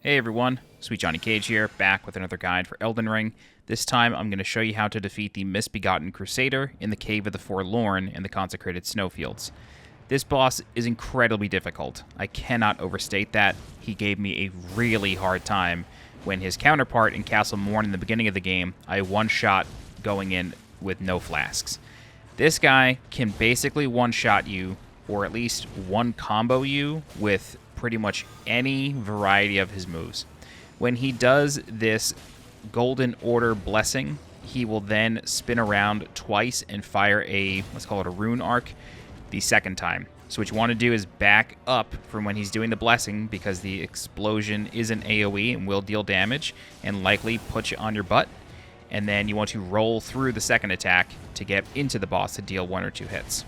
Hey everyone, Sweet Johnny Cage here, back with another guide for Elden Ring. This time I'm going to show you how to defeat the Misbegotten Crusader in the Cave of the Forlorn in the Consecrated Snowfields. This boss is incredibly difficult. I cannot overstate that. He gave me a really hard time when his counterpart in Castle Morn in the beginning of the game, I one-shot going in with no flasks. This guy can basically one-shot you, or at least one-combo you with pretty much any variety of his moves. When he does this Golden Order Blessing, he will then spin around twice and fire a, let's call it a rune arc, the second time. So what you want to do is back up from when he's doing the blessing, because the explosion is an AoE and will deal damage and likely put you on your butt. And then you want to roll through the second attack to get into the boss to deal 1 or 2 hits.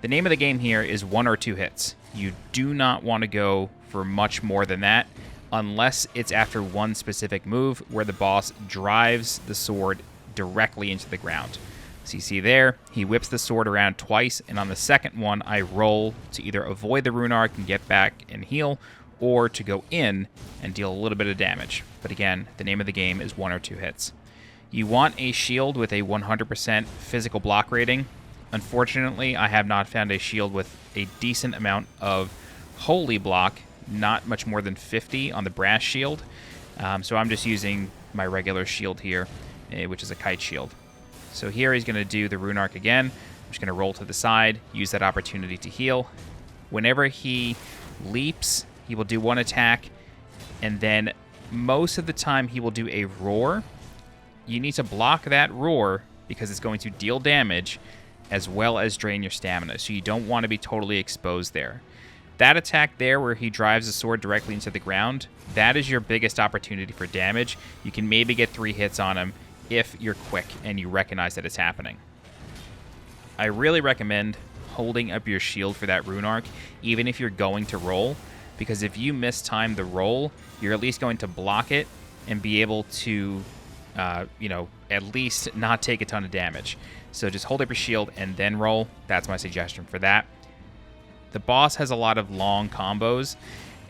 The name of the game here is 1 or 2 hits. You do not want to go for much more than that unless it's after one specific move where the boss drives the sword directly into the ground. So you see there, he whips the sword around twice, and on the second one, I roll to either avoid the rune arc and get back and heal, or to go in and deal a little bit of damage. But again, the name of the game is 1 or 2 hits. You want a shield with a 100% physical block rating. Unfortunately, I have not found a shield with a decent amount of holy block, not much more than 50 on the brass shield. So I'm just using my regular shield here, which is a kite shield. So here he's going to do the rune arc again. I'm just going to roll to the side, use that opportunity to heal. Whenever he leaps, he will do one attack, and then most of the time he will do a roar. You need to block that roar because it's going to deal damage as well as drain your stamina, so you don't want to be totally exposed there. That attack there where he drives the sword directly into the ground, that is your biggest opportunity for damage. You can maybe get 3 hits on him if you're quick and you recognize that it's happening. I really recommend holding up your shield for that rune arc, even if you're going to roll, because if you mistime the roll, you're at least going to block it and be able to at least not take a ton of damage. So just hold up your shield and then roll. That's my suggestion for that. The boss has a lot of long combos,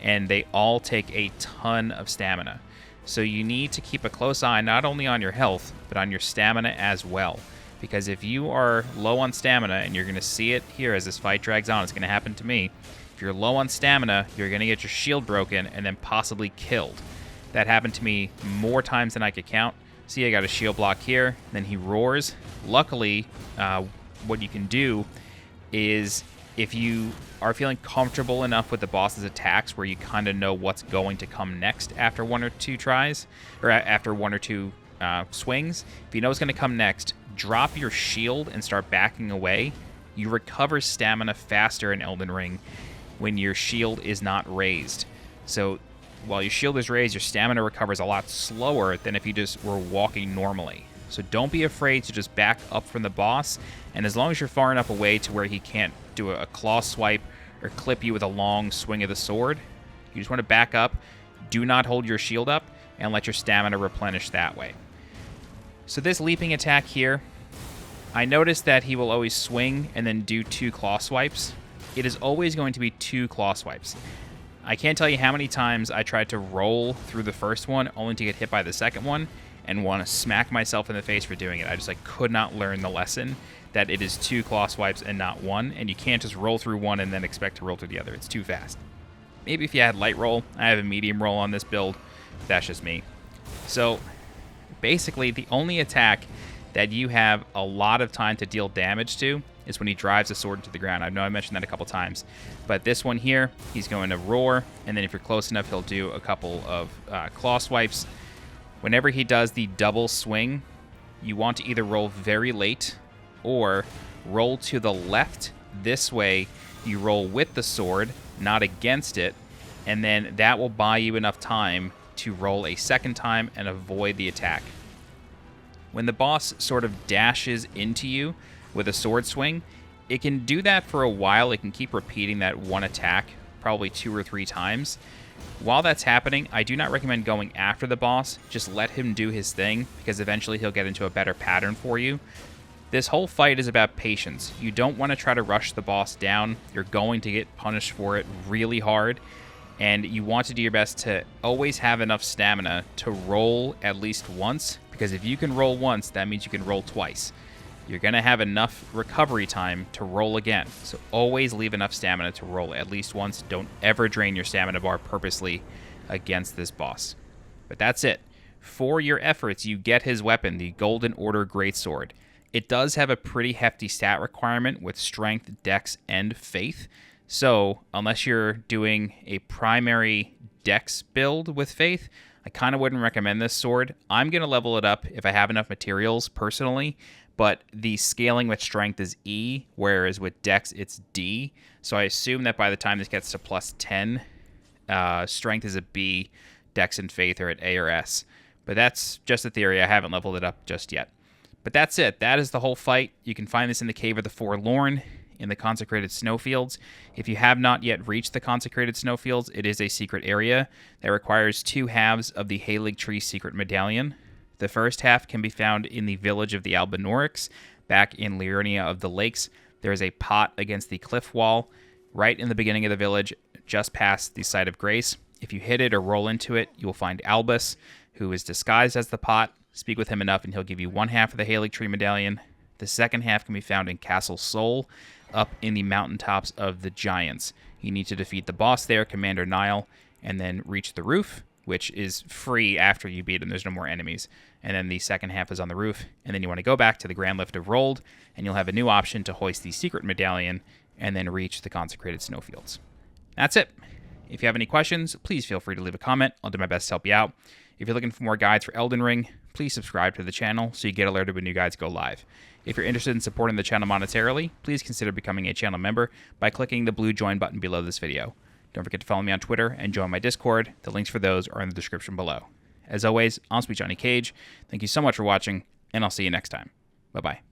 and they all take a ton of stamina. So you need to keep a close eye not only on your health, but on your stamina as well. Because if you are low on stamina, and you're going to see it here as this fight drags on, it's going to happen to me. If you're low on stamina, you're going to get your shield broken and then possibly killed. That happened to me more times than I could count. See, I got a shield block here, then he roars. Luckily, what you can do is, if you are feeling comfortable enough with the boss's attacks where you kind of know what's going to come next after 1 or 2 tries, or after 1 or 2 swings, if you know what's going to come next, drop your shield and start backing away. You recover stamina faster in Elden Ring when your shield is not raised. So while your shield is raised, your stamina recovers a lot slower than if you just were walking normally. So don't be afraid to just back up from the boss, and as long as you're far enough away to where he can't do a claw swipe or clip you with a long swing of the sword, you just want to back up, do not hold your shield up, and let your stamina replenish that way. So this leaping attack here, I noticed that he will always swing and then do 2 claw swipes. It is always going to be 2 claw swipes. I can't tell you how many times I tried to roll through the first one only to get hit by the second one and want to smack myself in the face for doing it. I just could not learn the lesson that it is 2 claw swipes and not 1, and you can't just roll through one and then expect to roll through the other. It's too fast. Maybe if you had light roll. I have a medium roll on this build. That's just me. So basically the only attack that you have a lot of time to deal damage to is when he drives the sword into the ground. I know I mentioned that a couple times, but this one here, he's going to roar, and then if you're close enough, he'll do a couple of claw swipes. Whenever he does the double swing, you want to either roll very late or roll to the left. This way, you roll with the sword, not against it, and then that will buy you enough time to roll a second time and avoid the attack. When the boss sort of dashes into you with a sword swing, it can do that for a while. It can keep repeating that one attack probably 2 or 3 times. While that's happening, I do not recommend going after the boss. Just let him do his thing, because eventually he'll get into a better pattern for you. This whole fight is about patience. You don't want to try to rush the boss down. You're going to get punished for it really hard, and you want to do your best to always have enough stamina to roll at least once, because if you can roll once, that means you can roll twice. You're going to have enough recovery time to roll again, so always leave enough stamina to roll at least once. Don't ever drain your stamina bar purposely against this boss. But that's it. For your efforts, you get his weapon, the Golden Order Greatsword. It does have a pretty hefty stat requirement with Strength, Dex, and Faith. So, unless you're doing a primary Dex build with Faith, I kind of wouldn't recommend this sword. I'm going to level it up if I have enough materials, personally, but the scaling with Strength is E, whereas with Dex, it's D. So I assume that by the time this gets to plus 10, Strength is a B, Dex and Faith are at A or S. But that's just a theory. I haven't leveled it up just yet. But that's it. That is the whole fight. You can find this in the Cave of the Forlorn in the Consecrated Snowfields. If you have not yet reached the Consecrated Snowfields, it is a secret area that requires 2 halves of the Halig Tree Secret Medallion. The first half can be found in the village of the Albinaurics, back in Liurnia of the Lakes. There is a pot against the cliff wall right in the beginning of the village, just past the site of grace. If you hit it or roll into it, you will find Albus, who is disguised as the pot. Speak with him enough and he'll give you 1 half of the Halig Tree Medallion. The second half can be found in Castle Sol, up in the mountaintops of the Giants. You need to defeat the boss there, Commander Nile, and then reach the roof, which is free after you beat him. There's no more enemies. And then the second half is on the roof. And then you want to go back to the Grand Lift of Rold, and you'll have a new option to hoist the secret medallion and then reach the Consecrated Snowfields. That's it. If you have any questions, please feel free to leave a comment. I'll do my best to help you out. If you're looking for more guides for Elden Ring, please subscribe to the channel so you get alerted when new guides go live. If you're interested in supporting the channel monetarily, please consider becoming a channel member by clicking the blue join button below this video. Don't forget to follow me on Twitter and join my Discord. The links for those are in the description below. As always, I'm Sweet Johnny Cage. Thank you so much for watching, and I'll see you next time. Bye-bye.